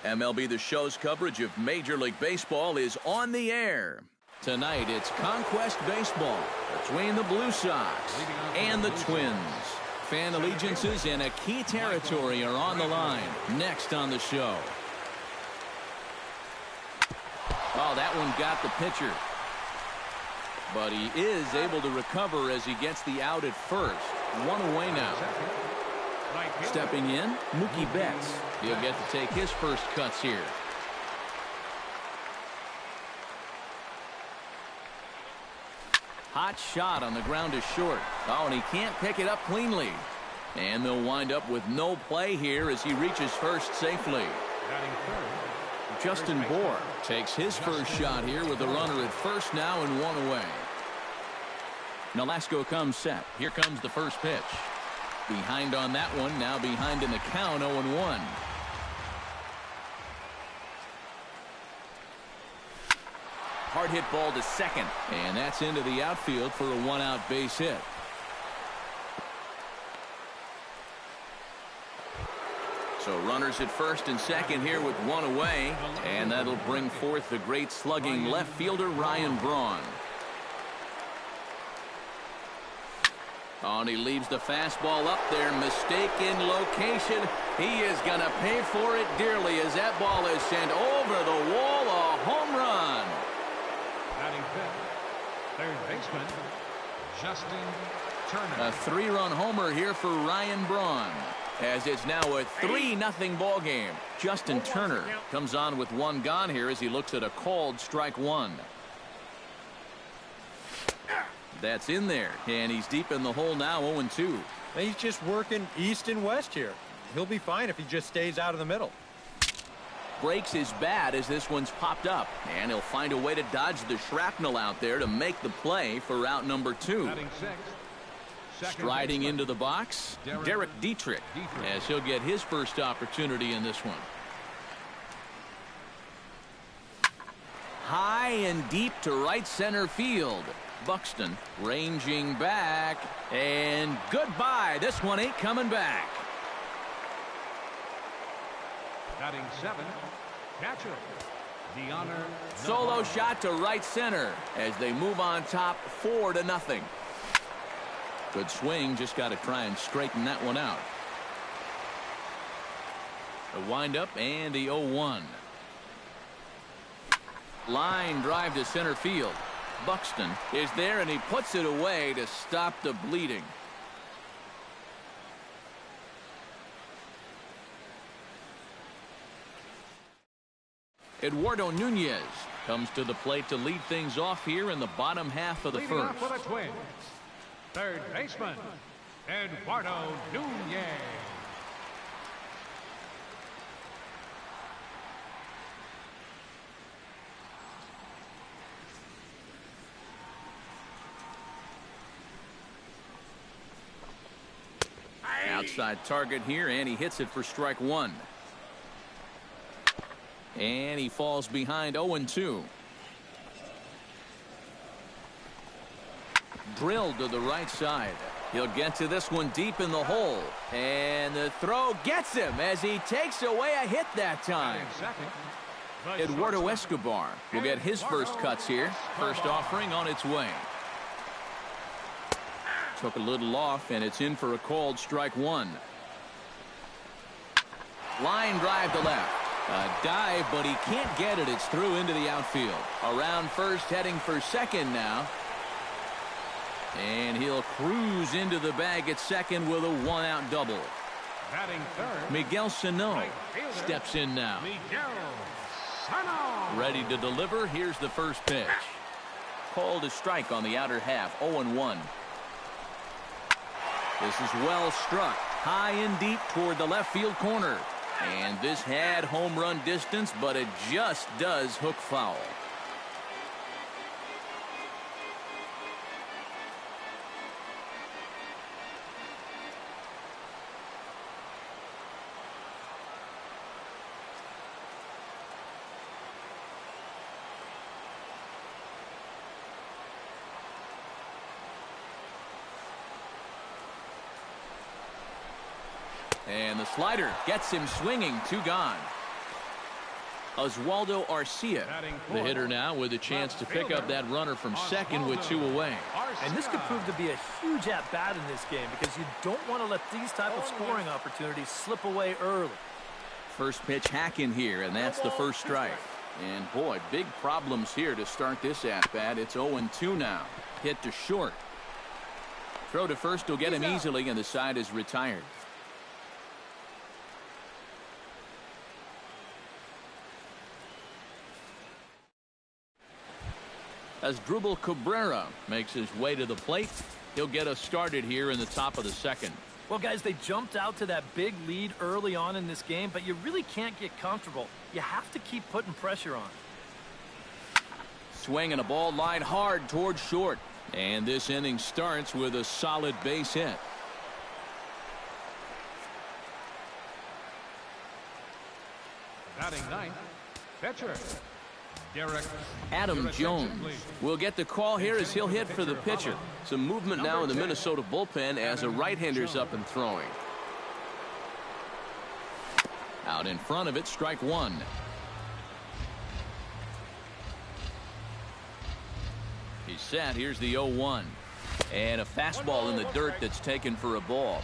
MLB The Show's coverage of Major League Baseball is on the air. Tonight, it's Conquest Baseball between the Blue Sox and the Twins. Fan allegiances in a key territory are on the line. Next on the show. Oh, that one got the pitcher. But he is able to recover as he gets the out at first. One away now. Stepping in, Mookie Betts. He'll get to take his first cuts here. Hot shot on the ground is short. Oh, and he can't pick it up cleanly. And they'll wind up with no play here as he reaches first safely. Justin Bour takes his first shot here with a runner at first now and one away. Nolasco comes set. Here comes the first pitch. Behind on that one, now behind in the count, 0-1. Hard hit ball to second, and that's into the outfield for a one-out base hit. So runners at first and second here with one away, and that'll bring forth the great slugging left fielder Ryan Braun. Oh, and he leaves the fastball up there. Mistaken location. He is going to pay for it dearly as that ball is sent over the wall. A home run. Batting fifth, third baseman, Justin Turner. A three-run homer here for Ryan Braun, as it's now a 3-0 ball game. Justin Turner comes on with one gone here as he looks at a called strike one. That's in there, and he's deep in the hole now, 0-2. He's just working east and west here. He'll be fine if he just stays out of the middle. Breaks his bat as this one's popped up, and he'll find a way to dodge the shrapnel out there to make the play for out number 2. Striding into the box, Derek Dietrich, as he'll get his first opportunity in this one. High and deep to right center field. Buxton ranging back, and goodbye. This one ain't coming back. Batting seventh, catcher, Deoner. Solo shot to right center as they move on top 4-0. Good swing, just got to try and straighten that one out. The windup and the 0-1. Line drive to center field. Buxton is there, and he puts it away to stop the bleeding. Eduardo Nunez comes to the plate to lead things off here in the bottom half of the Leading first. off for the Twins, third baseman, Eduardo Nunez. Outside target here, and he hits it for strike one. And he falls behind 0-2. Drilled to the right side. He'll get to this one deep in the hole. And the throw gets him as he takes away a hit that time. Eduardo Escobar will get his first cuts here. First offering on its way. Took a little off, and it's in for a called strike one. Line drive to left. A dive, but he can't get it. It's through into the outfield. Around first, heading for second now. And he'll cruise into the bag at second with a one-out double. Batting third, Miguel Sano right fielder, steps in now. Miguel Sano. Ready to deliver. Here's the first pitch. Called a strike on the outer half, 0-1. This is well struck, high and deep toward the left field corner. And this had home run distance, but it just does hook foul. And the slider gets him swinging, 2 gone. Oswaldo Arcia, the hitter now with a chance to pick up that runner from second with 2 away. And this could prove to be a huge at-bat in this game because you don't want to let these type of scoring opportunities slip away early. First pitch hack in here, and that's the first strike. And boy, big problems here to start this at-bat. It's 0-2 now. Hit to short. Throw to first will get him easily, and the side is retired. As Drupal Cabrera makes his way to the plate, he'll get us started here in the top of the second. Well, guys, they jumped out to that big lead early on in this game, but you really can't get comfortable. You have to keep putting pressure on. Swinging a ball line hard towards short. And this inning starts with a solid base hit. Batting ninth, pitcher Derek. Adam Jones will get the call here as he'll hit for the pitcher. Some movement now in the Minnesota bullpen as a right-hander's up and throwing. Out in front of it, strike one. He's set. Here's the 0-1. And a fastball in the dirt that's taken for a ball.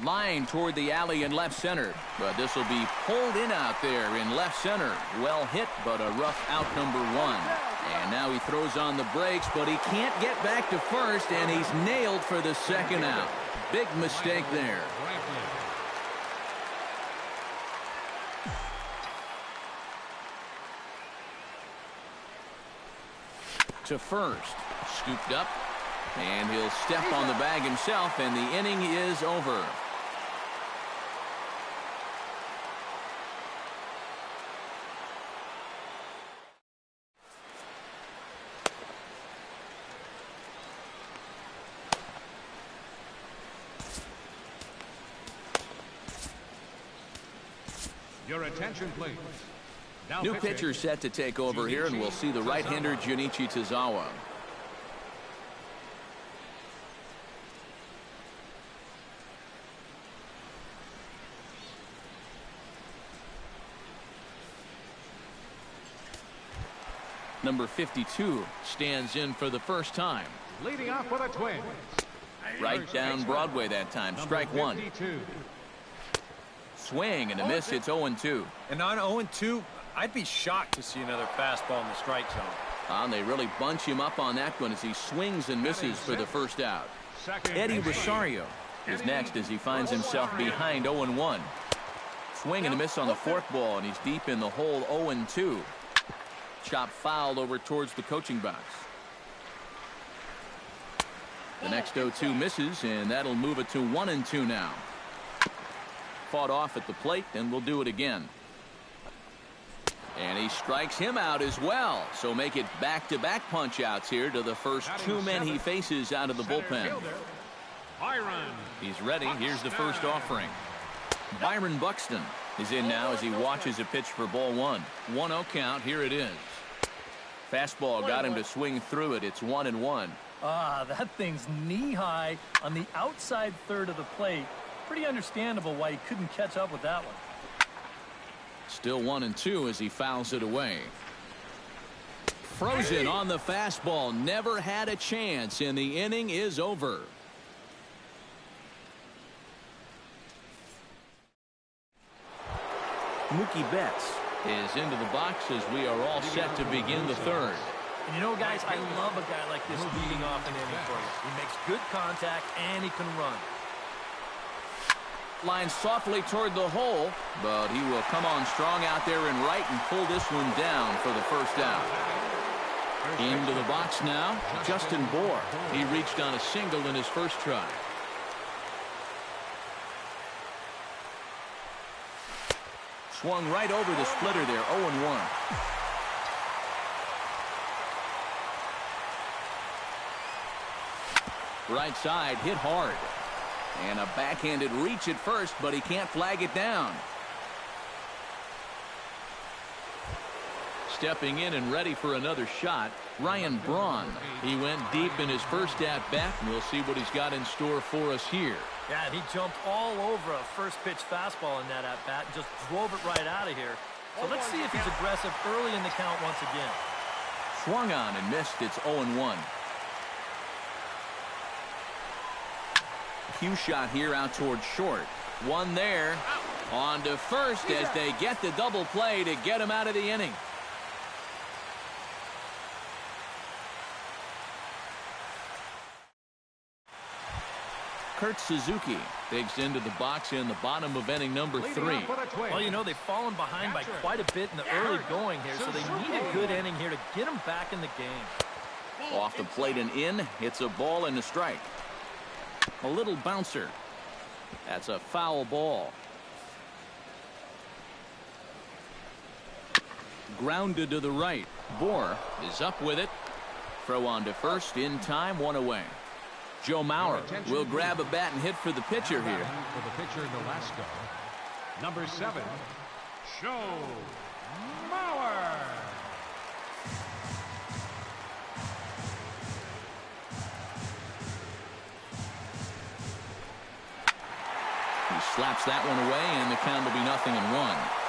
Line toward the alley in left center, but this will be pulled in out there in left center. Well hit, but a rough out, number one. And now he throws on the brakes, but he can't get back to first, and he's nailed for the second out. Big mistake there. To first, scooped up, and he'll step on the bag himself, and the inning is over. Your attention, please. Now New pitcher set to take over here, and we'll see the right-hander Junichi Tazawa. Number 52 stands in for the first time. Leading off for the Twins. Right down Broadway that time. Strike one. 52. Swing and a miss. It's 0-2. And on 0-2, I'd be shocked to see another fastball in the strike zone. And they really bunch him up on that one as he swings and misses for the first out. Eddie Rosario is next as he finds himself behind 0-1. Swing and a miss on the fourth ball, and he's deep in the hole. 0-2. Chop fouled over towards the coaching box. The next 0-2 misses, and that'll move it to 1-2 now. Fought off at the plate, and we'll do it again. And he strikes him out as well. So make it back-to-back punch-outs here to the first two men he faces out of the bullpen. He's ready. Here's the first offering. Byron Buxton is in now as he watches a pitch for ball one. 1-0 count. Here it is. Fastball got him to swing through it. It's 1-1. That thing's knee-high on the outside third of the plate. Pretty understandable why he couldn't catch up with that one. Still 1-2 as he fouls it away. Frozen on the fastball. Never had a chance, and the inning is over. Mookie Betts is into the box as we are all set to begin the third. And you know, guys, I love a guy like this leading off an inning for you. He makes good contact, and he can run. Line softly toward the hole, but he will come on strong out there and right and pull this one down for the first out. Into the box now, Justin Bour. He reached on a single in his first try. Swung right over the splitter there. 0-1. Right side hit hard. And a backhanded reach at first, but he can't flag it down. Stepping in and ready for another shot, Ryan Braun. He went deep in his first at-bat, and we'll see what he's got in store for us here. Yeah, and he jumped all over a first pitch fastball in that at-bat and just drove it right out of here. So let's see if he's aggressive early in the count once again. Swung on and missed. It's 0-1. Cue shot here out towards short. One there. On to first as they get the double play to get him out of the inning. Kurt Suzuki digs into the box in the bottom of inning number 3. Well, you know, they've fallen behind by quite a bit in the early going here, so they need a good inning here to get them back in the game. Off the plate and in. It's a ball and a strike. A little bouncer. That's a foul ball. Grounded to the right. Bohr is up with it. Throw on to first in time, one away. Joe Mauer will grab a bat and hit for the pitcher here. For the pitcher, Nolasco. Number 7, Joe Mauer. He slaps that one away, and the count will be 0-1.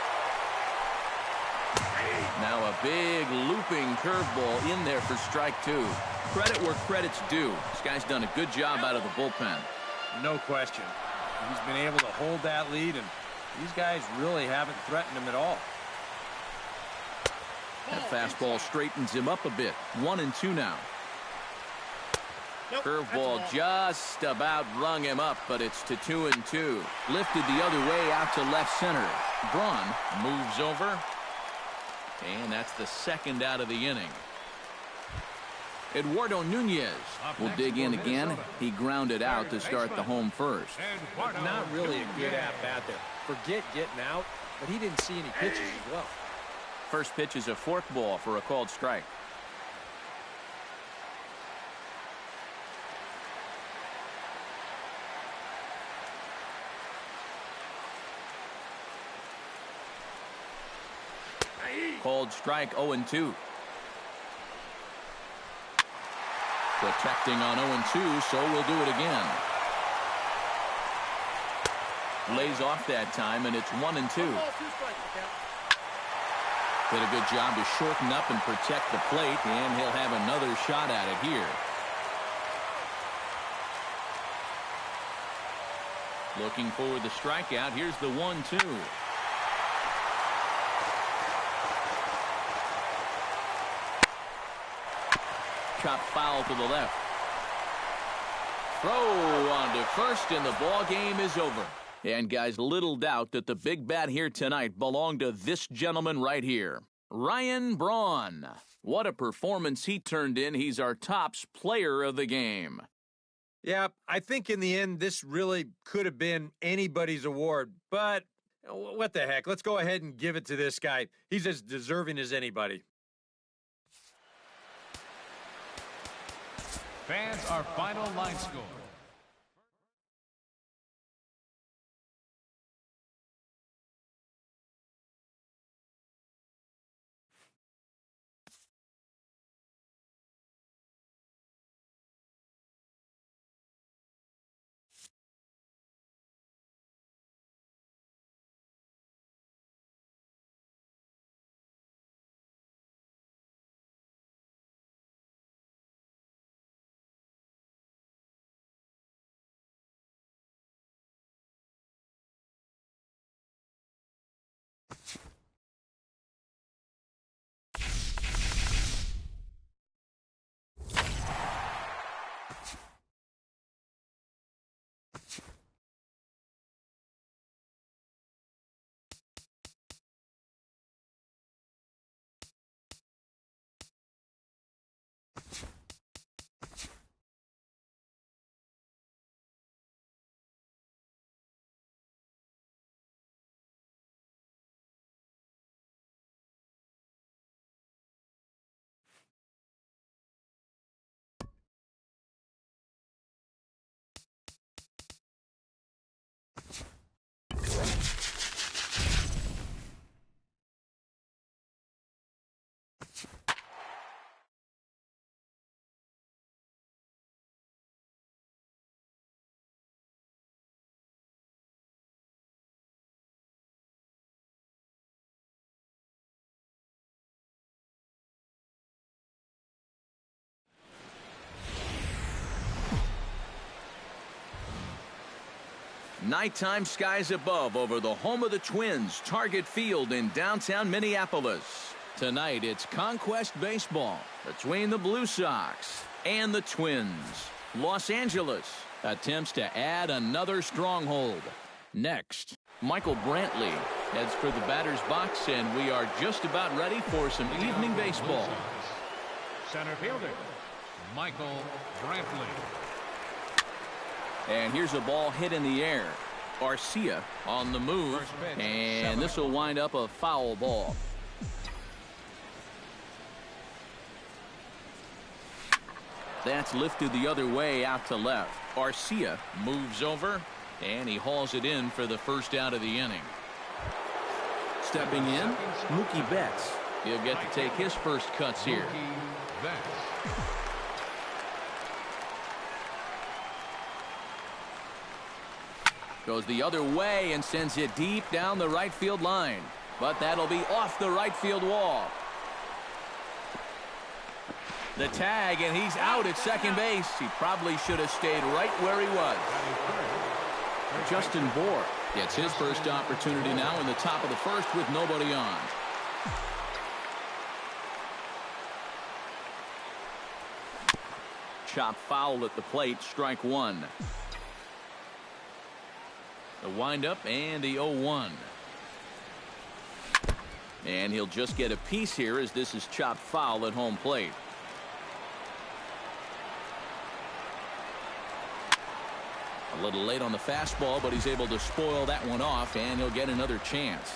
Now a big looping curveball in there for strike 2. Credit where credit's due. This guy's done a good job out of the bullpen. No question. He's been able to hold that lead, and these guys really haven't threatened him at all. That fastball straightens him up a bit. 1-2 now. Curveball just about rung him up, but it's to 2-2. Lifted the other way out to left center. Braun moves over, and that's the second out of the inning. Eduardo Nunez will dig in again. He grounded out to start the home first. Not really a good at-bat there. Forget getting out, but he didn't see any pitches as well. First pitch is a forkball for a called strike. Called strike, 0-2. Protecting on 0-2, so we'll do it again. Lays off that time, and it's 1-2. Did a good job to shorten up and protect the plate, and he'll have another shot at it here. Looking for the strikeout. Here's the 1-2. Chop foul to the left. Throw on to first, and the ball game is over. And guys, little doubt that the big bat here tonight belonged to this gentleman right here, Ryan Braun. What a performance he turned in. He's our tops player of the game. Yeah, I think in the end, this really could have been anybody's award, but what the heck? Let's go ahead and give it to this guy. He's as deserving as anybody. Fans, our final line score. Nighttime skies above over the home of the Twins, Target Field in downtown Minneapolis. Tonight, it's Conquest Baseball between the Blue Sox and the Twins. Los Angeles attempts to add another stronghold. Next, Michael Brantley heads for the batter's box, and we are just about ready for some evening baseball. Center fielder, Michael Brantley. And here's a ball hit in the air. Garcia on the move, and this will wind up a foul ball. That's lifted the other way out to left. Garcia moves over, and he hauls it in for the first out of the inning. Stepping in, Mookie Betts. He'll get to take his first cuts here. Mookie Betts. Goes the other way and sends it deep down the right field line. But that'll be off the right field wall. The tag, and he's out at second base. He probably should have stayed right where he was. Justin Bour gets his first opportunity now in the top of the first with nobody on. Chop foul at the plate, strike one. The windup and the 0-1. And he'll just get a piece here as this is chopped foul at home plate. A little late on the fastball, but he's able to spoil that one off, and he'll get another chance.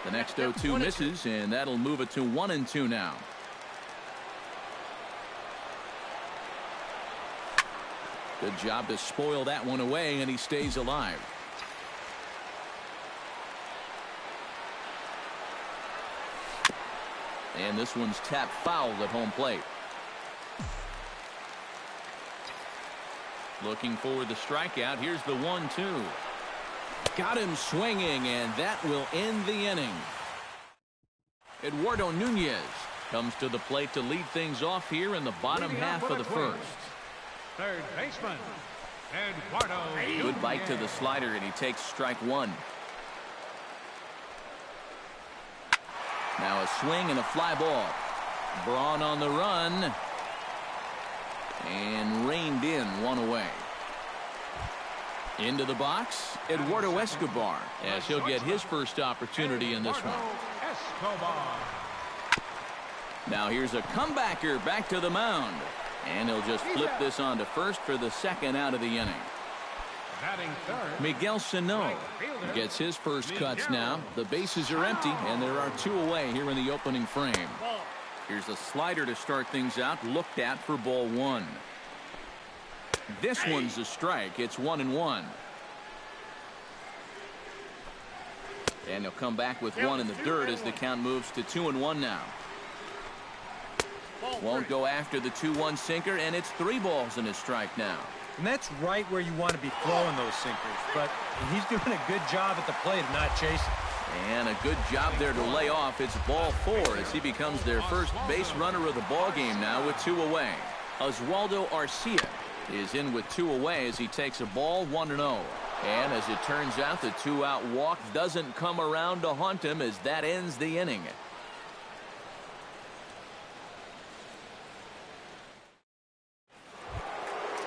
The next 0-2 misses, and that'll move it to 1-2 now. Good job to spoil that one away, and he stays alive. And this one's tapped foul at home plate. Looking for the strikeout. Here's the 1-2. Got him swinging, and that will end the inning. Eduardo Nunez comes to the plate to lead things off here in the bottom half of the first. Third baseman, Eduardo. Good bite to the slider, and he takes strike one. Now a swing and a fly ball. Braun on the run. And reined in, one away. Into the box, Eduardo Escobar, as he'll get his first opportunity in this one. Escobar. Now here's a comebacker back to the mound. And he'll just flip this on to first for the second out of the inning. Batting third, Miguel Sano gets his first cuts now. The bases are empty, and there are two away here in the opening frame. Here's a slider to start things out, looked at for ball one. This one's a strike. It's 1-1. And he'll come back with one in the dirt as the count moves to 2-1 now. Won't go after the 2-1 sinker, and it's 3 balls and a strike now. And that's right where you want to be throwing those sinkers. But he's doing a good job at the plate of not chasing. And a good job there to lay off. It's ball 4 as he becomes their first base runner of the ball game now with 2 away. Oswaldo Arcia is in with 2 away as he takes a ball, 1-0. And as it turns out, the 2-out walk doesn't come around to haunt him as that ends the inning.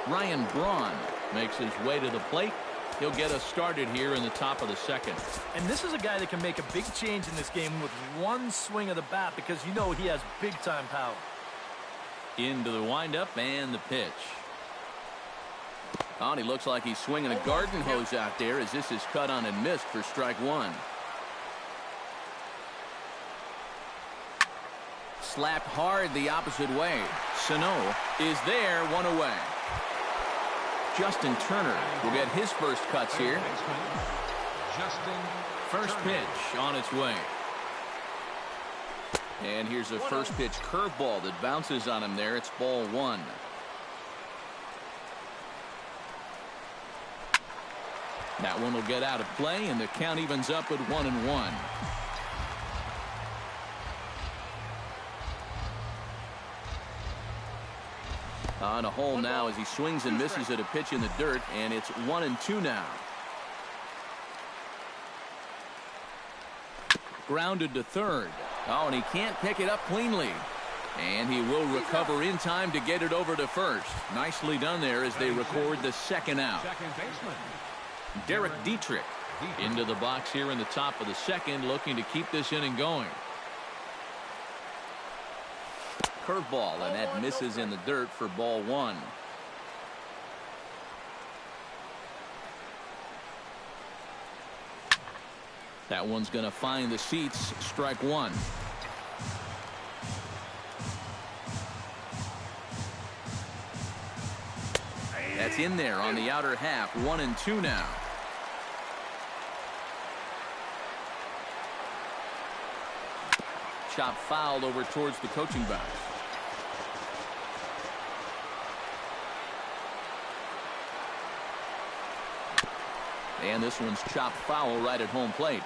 Ryan Braun makes his way to the plate. He'll get us started here in the top of the second. And this is a guy that can make a big change in this game with one swing of the bat because you know he has big-time power. Into the windup and the pitch. Oh, and he looks like he's swinging a garden hose out there as this is cut on and missed for strike one. Slapped hard the opposite way. Sano is there, 1 away. Justin Turner will get his first cuts here. First pitch on its way. And here's a first pitch curveball that bounces on him there. It's ball 1. That one will get out of play, and the count evens up at 1-1. On a hole now as he swings and misses at a pitch in the dirt, and it's 1-2 now. Grounded to third. Oh, and he can't pick it up cleanly. And he will recover in time to get it over to first. Nicely done there as they record the second out. Second baseman. Derek Dietrich into the box here in the top of the second, looking to keep this inning going. Curveball, and that misses in the dirt for ball one. That one's going to find the seats. Strike one. That's in there on the outer half. 1-2 now. Chop foul over towards the coaching box. And this one's chopped foul right at home plate.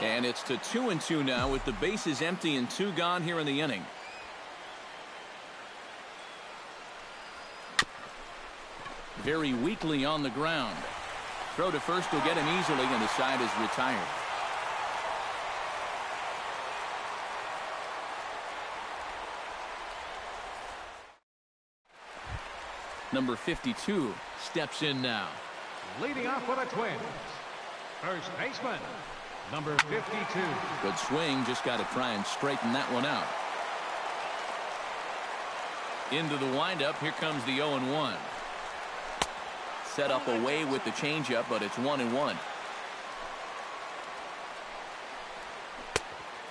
And it's to 2-2 now with the bases empty and 2 gone here in the inning. Very weakly on the ground. Throw to first will get him easily, and the side is retired. Number 52 steps in now. Leading off for the Twins, first baseman, number 52. Good swing, just got to try and straighten that one out. Into the windup, here comes the 0-1. Set up away with the changeup, but it's 1-1.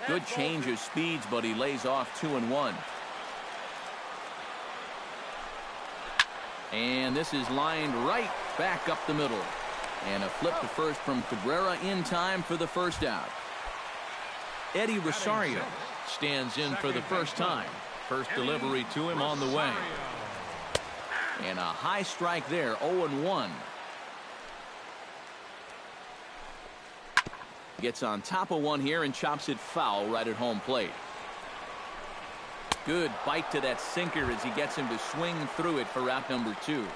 Good change of speeds, but he lays off 2-1. And this is lined right back up the middle. And a flip to first from Cabrera in time for the first out. Eddie Rosario stands in for the first time. First delivery to him on the way. And a high strike there, 0-1. Gets on top of one here and chops it foul right at home plate. Good bite to that sinker as he gets him to swing through it for out number 2.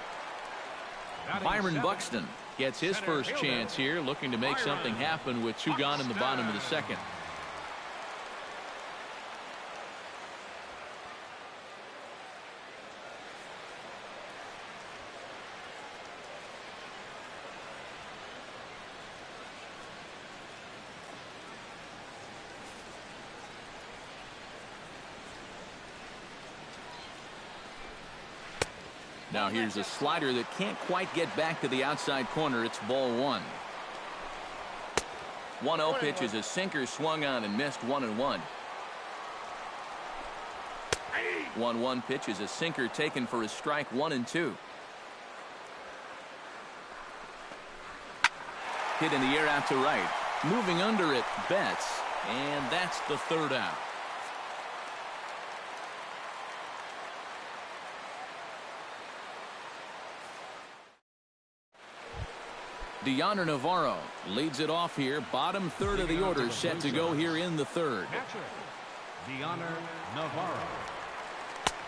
Byron Buxton gets his first chance here, looking to make something happen with 2 gone in the bottom of the second. Now here's a slider that can't quite get back to the outside corner. It's ball 1. 1-0 pitch is a sinker swung on and missed. 1-1. 1-1 pitch is a sinker taken for a strike. 1-2. Hit in the air out to right. Moving under it, Betts. And that's the third out. Deoner Navarro leads it off here. Bottom third of the order set to go here in the third. Deoner Navarro.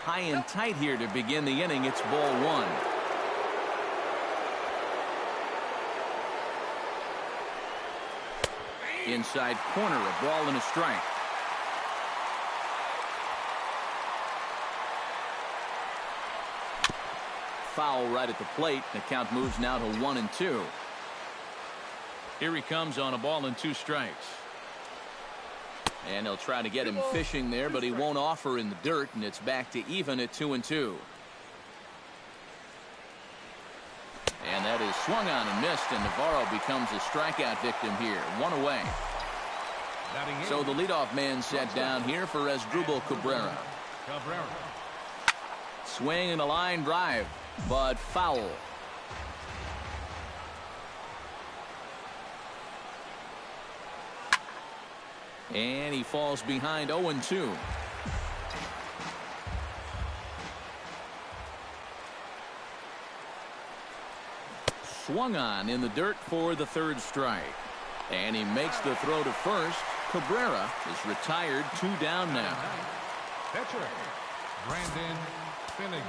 High and tight here to begin the inning. It's ball 1. Inside corner, a ball and a strike. Foul right at the plate. The count moves now to 1-2. Here he comes on a ball and 2 strikes. And they'll try to get him fishing there, but he won't offer in the dirt, and it's back to even at 2-2. And that is swung on and missed, and Navarro becomes a strikeout victim here. 1 away. So the leadoff man set down here for Asdrubal Cabrera. Swing and a line drive, but foul. And he falls behind 0-2. Swung on in the dirt for the third strike. And he makes the throw to first. Cabrera is retired, 2 down now. Pitcher, Brandon Finnegan.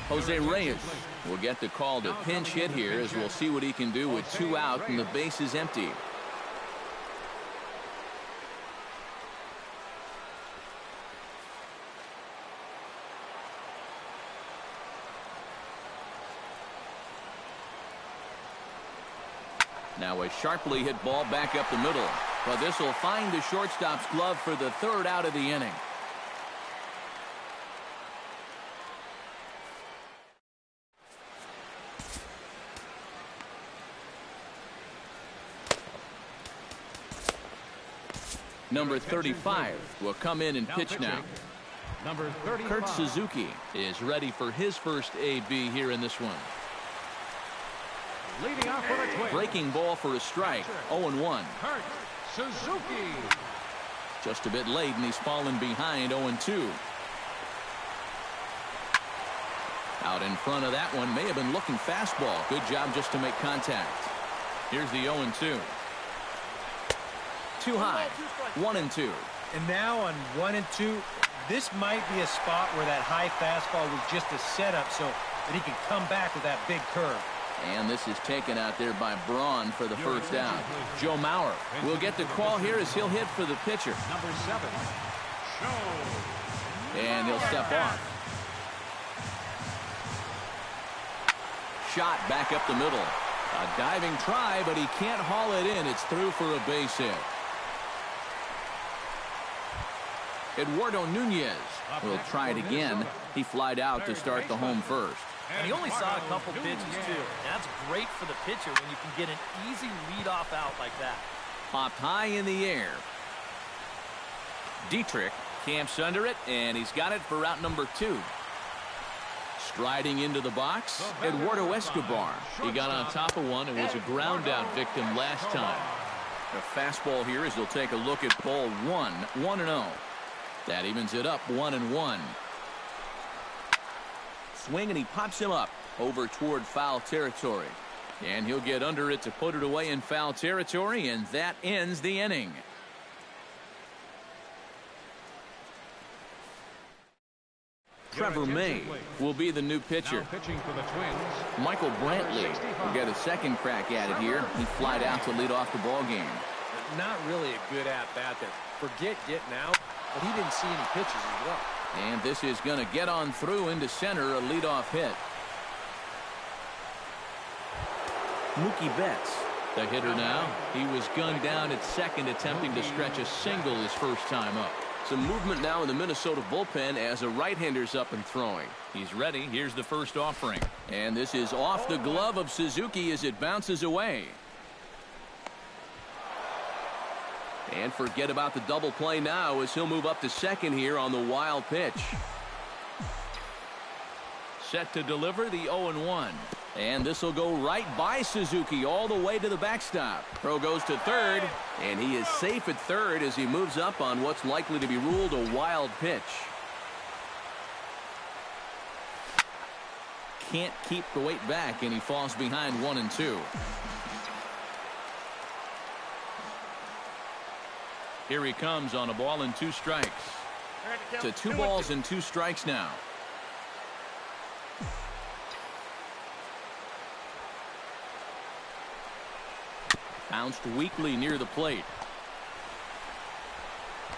Jose Reyes will get the call to pinch hit here, as we'll see what he can do with 2 out and the base is empty. Now a sharply hit ball back up the middle, but this will find the shortstop's glove for the 3rd out of the inning. Number 35 will come in and pitch now. Number 35. Kurt Suzuki is ready for his first AB here in this one. Leading off for the Twins. Breaking ball for a strike. 0-1. Kurt Suzuki. Just a bit late, and he's fallen behind 0-2. Out in front of that one, may have been looking fastball. Good job just to make contact. Here's the 0-2. Too high. 1-2. And now on 1-2, this might be a spot where that high fastball was just a setup so that he can come back with that big curve. And this is taken out there by Braun for the 1st out. Joe Mauer will get the call here as he'll hit for the pitcher. Number 7. Joe. And he'll step off. Shot back up the middle. A diving try, but he can't haul it in. It's through for a base hit. Eduardo Nunez will try it again. He flied out to start the home first. And he only saw a couple pitches, too. That's great for the pitcher when you can get an easy leadoff out like that. Popped high in the air. Dietrich camps under it, and he's got it for route number 2. Striding into the box, Eduardo Escobar. He got on top of one and was a ground out victim last time. The fastball here as they'll take a look at ball 1, 1-0. That evens it up 1-1. Swing, and he pops him up over toward foul territory. And he'll get under it to put it away in foul territory, and that ends the inning. Trevor May will be the new pitcher. Now pitching for the Twins. Michael Brantley will get a second crack at it here. He flied out to lead off the ball game. Not really a good at-bat there. Forget getting out, but he didn't see any pitches as well. And this is going to get on through into center, a leadoff hit. Mookie Betts, the hitter now. He was gunned down at second, attempting to stretch a single his first time up. Some movement now in the Minnesota bullpen as a right-hander's up and throwing. He's ready. Here's the first offering. And this is off the glove of Suzuki as it bounces away. And forget about the double play now as he'll move up to second here on the wild pitch. Set to deliver the 0-1. And this will go right by Suzuki all the way to the backstop. Throw goes to third, and he is safe at third as he moves up on what's likely to be ruled a wild pitch. Can't keep the weight back, and he falls behind 1-2. Here he comes on a ball and 2 strikes. To 2 balls and 2 strikes now. Bounced weakly near the plate.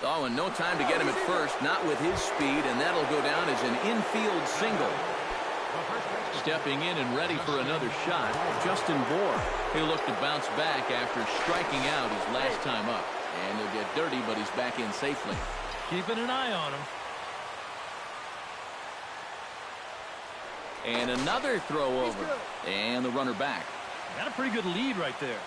Oh, and no time to get him at first, not with his speed, and that'll go down as an infield single. Stepping in and ready for another shot, Justin Bour. He'll look to bounce back after striking out his last time up. And he'll get dirty, but he's back in safely. Keeping an eye on him. And another throw over. And the runner back. Got a pretty good lead right there.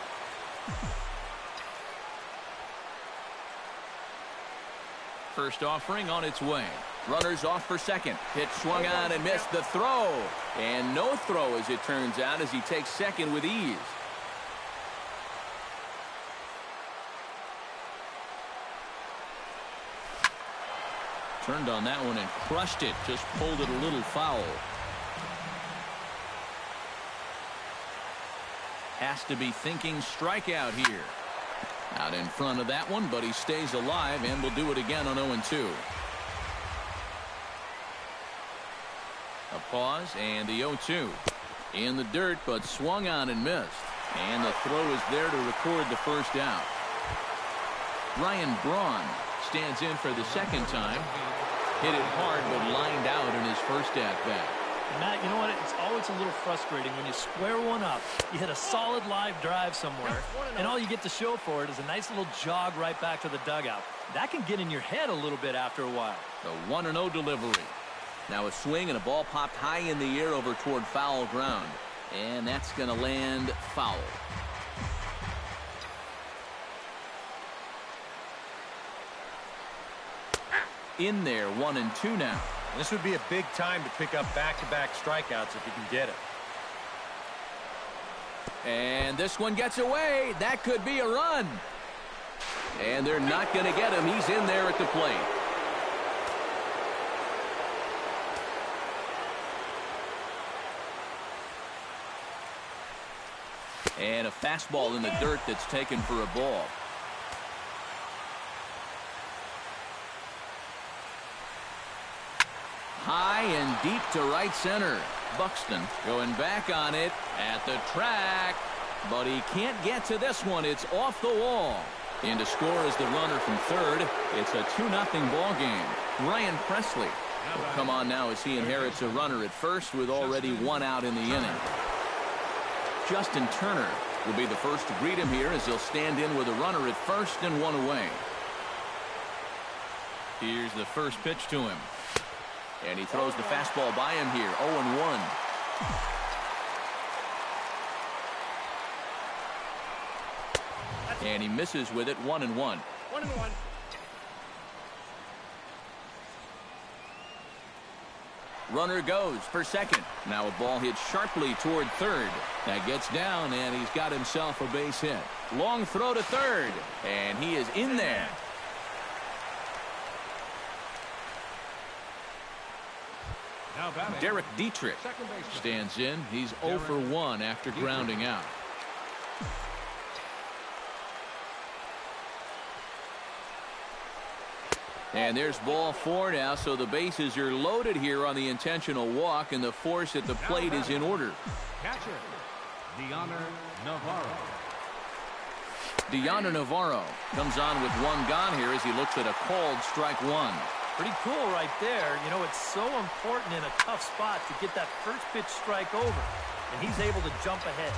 First offering on its way. Runners off for second. Pitch swung on and missed. The throw. And no throw, as it turns out, as he takes second with ease. Turned on that one and crushed it. Just pulled it a little foul. Has to be thinking strikeout here. Out in front of that one, but he stays alive and will do it again on 0-2. A pause and the 0-2. In the dirt, but swung on and missed. And the throw is there to record the first out. Ryan Braun stands in for the second time. Hit it hard, but lined out in his first at-bat. Matt, you know what? It's always a little frustrating when you square one up. You hit a solid live drive somewhere, and all you get to show for it is a nice little jog right back to the dugout. That can get in your head a little bit after a while. The 1-0 delivery. Now a swing and a ball popped high in the air over toward foul ground. And that's going to land foul. In there, 1-2 now. This would be a big time to pick up back-to-back strikeouts if you can get it. And this one gets away. That could be a run. And they're not going to get him. He's in there at the plate. And a fastball in the dirt that's taken for a ball. High and deep to right center. Buxton going back on it at the track. But he can't get to this one. It's off the wall. In to score is the runner from third. It's a 2-0 ball game. Ryan Presley will come on now as he inherits a runner at first with already one out in the inning. Justin Turner will be the first to greet him here as he'll stand in with a runner at first and one away. Here's the first pitch to him. And he throws the fastball by him here. 0-1. And he misses with it. 1-1. 1-1. Runner goes for second. Now a ball hit sharply toward third. That gets down, and he's got himself a base hit. Long throw to third, and he is in there. Now batting, Derek Dietrich stands in. He's 0 for 1 after grounding out. And there's ball 4 now, so the bases are loaded here on the intentional walk, and the force at the plate is in order. catcher, Deoner Navarro. Deoner Navarro comes on with one gone here as he looks at a called strike one. Pretty cool right there. You know, it's so important in a tough spot to get that first pitch strike over, and he's able to jump ahead.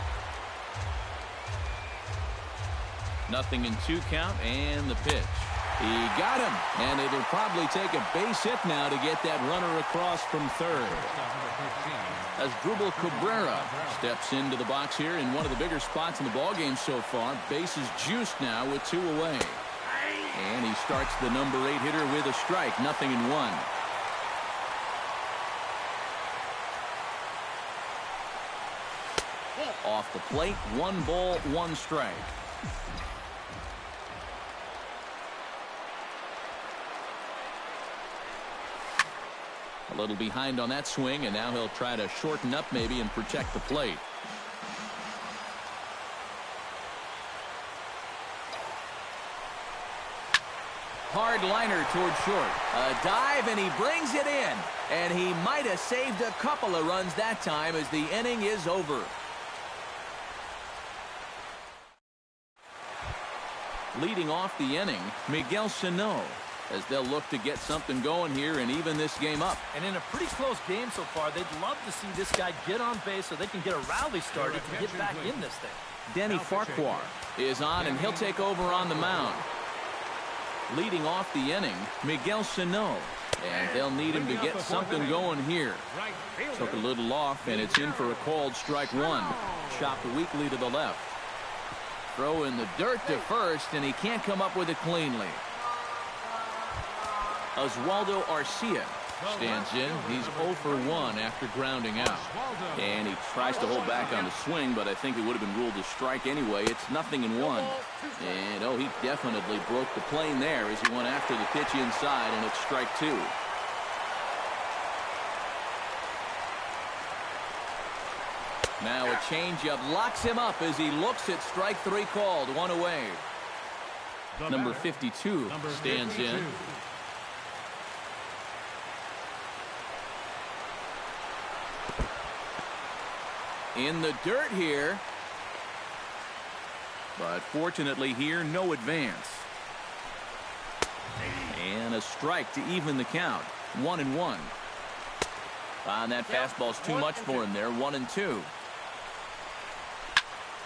0-2 count, and the pitch. He got him, and it'll probably take a base hit now to get that runner across from third. As Drupal Cabrera steps into the box here in one of the bigger spots in the ballgame so far. Bases juiced now with 2 away. And he starts the number 8 hitter with a strike. 0-1. Off the plate, 1 ball, 1 strike. A little behind on that swing, and now he'll try to shorten up maybe and protect the plate. Hard liner toward short. A dive, and he brings it in. And he might have saved a couple of runs that time as the inning is over. Leading off the inning, Miguel Sano, as they'll look to get something going here and even this game up. And in a pretty close game so far, they'd love to see this guy get on base so they can get a rally started to get back in this thing. Denny Farquhar is on, and he'll take over on the mound. Leading off the inning, Miguel Sano. And they'll need him to get something going here. Took a little off, and it's in for a called strike one. Chopped weakly to the left. Throw in the dirt to first, and he can't come up with it cleanly. Oswaldo Arcia stands in. He's 0 for 1 after grounding out. And he tries to hold back on the swing, but I think it would have been ruled a strike anyway. It's 0-1. And, oh, he definitely broke the plane there as he went after the pitch inside, and it's strike 2. Now a changeup locks him up as he looks at strike 3 called. 1 away. Number 52 stands in. In the dirt here. But fortunately here, no advance. And a strike to even the count. 1-1. And that fastball's too much for him there. 1-2.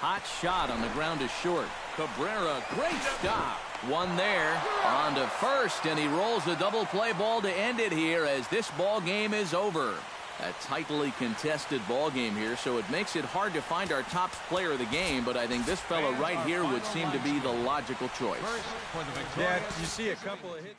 Hot shot on the ground is short. Cabrera, great stop. One there on to first, and he rolls a double play ball to end it here as this ball game is over. A tightly contested ball game here, so it makes it hard to find our top player of the game, but I think this fella right here would seem to be the logical choice. Yeah, you see a couple of hits.